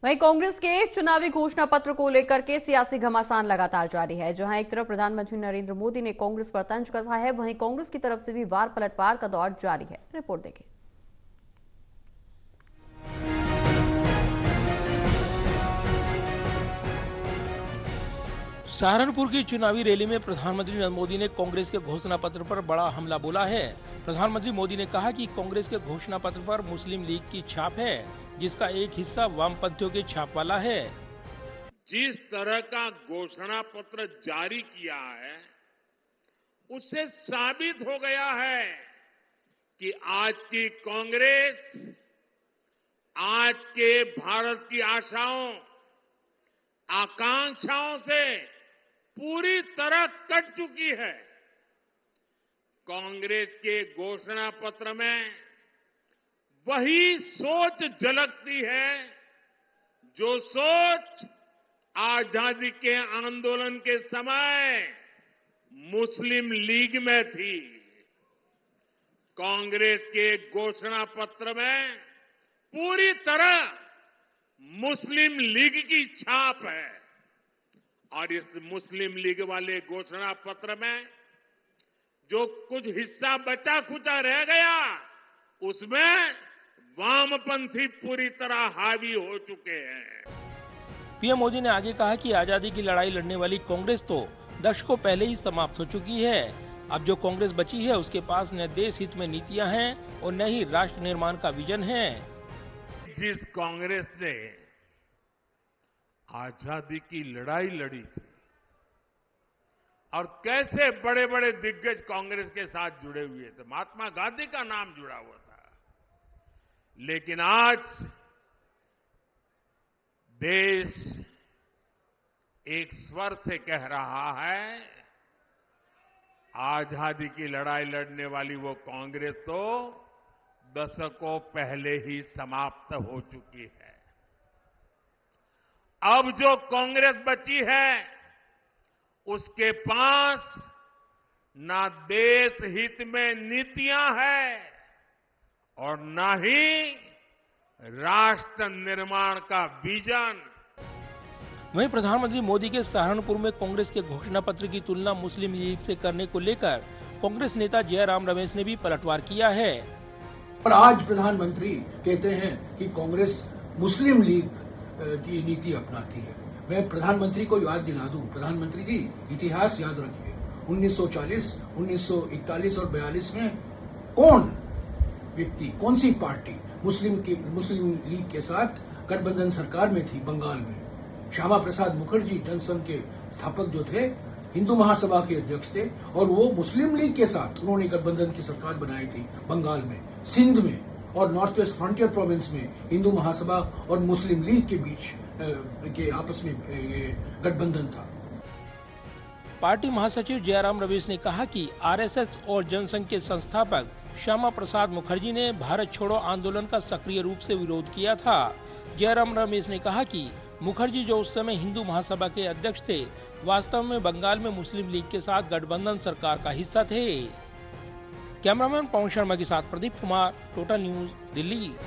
वहीं कांग्रेस के चुनावी घोषणा पत्र को लेकर के सियासी घमासान लगातार जारी है। जहां एक तरफ प्रधानमंत्री नरेंद्र मोदी ने कांग्रेस पर तंज कसा है, वहीं कांग्रेस की तरफ से भी वार पलटवार का दौर जारी है। रिपोर्ट देखें। सहारनपुर की चुनावी रैली में प्रधानमंत्री नरेंद्र मोदी ने कांग्रेस के घोषणा पत्र पर बड़ा हमला बोला है। प्रधानमंत्री मोदी ने कहा कि कांग्रेस के घोषणा पत्र पर मुस्लिम लीग की छाप है, जिसका एक हिस्सा वामपंथियों की छाप वाला है। जिस तरह का घोषणा पत्र जारी किया है, उससे साबित हो गया है कि आज की कांग्रेस आज के भारत की आशाओं, आकांक्षाओं से पूरी तरह कट चुकी है। कांग्रेस के घोषणा पत्र में वही सोच झलकती है जो सोच आजादी के आंदोलन के समय मुस्लिम लीग में थी। कांग्रेस के घोषणा पत्र में पूरी तरह मुस्लिम लीग की छाप है और इस मुस्लिम लीग वाले घोषणा पत्र में जो कुछ हिस्सा बचा खुचा रह गया, उसमें वामपंथी पूरी तरह हावी हो चुके हैं। पीएम मोदी ने आगे कहा कि आजादी की लड़ाई लड़ने वाली कांग्रेस तो दशकों पहले ही समाप्त हो चुकी है। अब जो कांग्रेस बची है, उसके पास न देश हित में नीतियां हैं और न ही राष्ट्र निर्माण का विजन है। जिस कांग्रेस ने आजादी की लड़ाई लड़ी थी और कैसे बड़े बड़े दिग्गज कांग्रेस के साथ जुड़े हुए थे, महात्मा गांधी का नाम जुड़ा हुआ था, लेकिन आज देश एक स्वर से कह रहा है, आजादी की लड़ाई लड़ने वाली वो कांग्रेस तो दशकों पहले ही समाप्त हो चुकी है। अब जो कांग्रेस बची है, उसके पास ना देश हित में नीतियां हैं और ना ही राष्ट्र निर्माण का विजन। वहीं प्रधानमंत्री मोदी के सहारनपुर में कांग्रेस के घोषणा पत्र की तुलना मुस्लिम लीग से करने को लेकर कांग्रेस नेता जयराम रमेश ने भी पलटवार किया है। और आज प्रधानमंत्री कहते हैं कि कांग्रेस मुस्लिम लीग की नीति अपनाती है। मैं प्रधानमंत्री को याद दिला दूं, प्रधानमंत्री जी इतिहास याद रखिए, 1940, 1941 और 42 में कौन व्यक्ति, कौन सी पार्टी मुस्लिम लीग के साथ गठबंधन सरकार में थी बंगाल में? श्यामा प्रसाद मुखर्जी जनसंघ के स्थापक जो थे, हिंदू महासभा के अध्यक्ष थे और वो मुस्लिम लीग के साथ उन्होंने गठबंधन की सरकार बनाई थी बंगाल में, सिंध में और नॉर्थ वेस्ट फ्रंटियर प्रोविंस में हिंदू महासभा और मुस्लिम लीग के बीच के आपस में गठबंधन था। पार्टी महासचिव जयराम रमेश ने कहा कि आरएसएस और जनसंघ के संस्थापक श्यामा प्रसाद मुखर्जी ने भारत छोड़ो आंदोलन का सक्रिय रूप से विरोध किया था। जयराम रमेश ने कहा कि मुखर्जी जो उस समय हिंदू महासभा के अध्यक्ष थे, वास्तव में बंगाल में मुस्लिम लीग के साथ गठबंधन सरकार का हिस्सा थे। कैमरामैन पवन शर्मा के साथ प्रदीप कुमार, टोटल न्यूज, दिल्ली।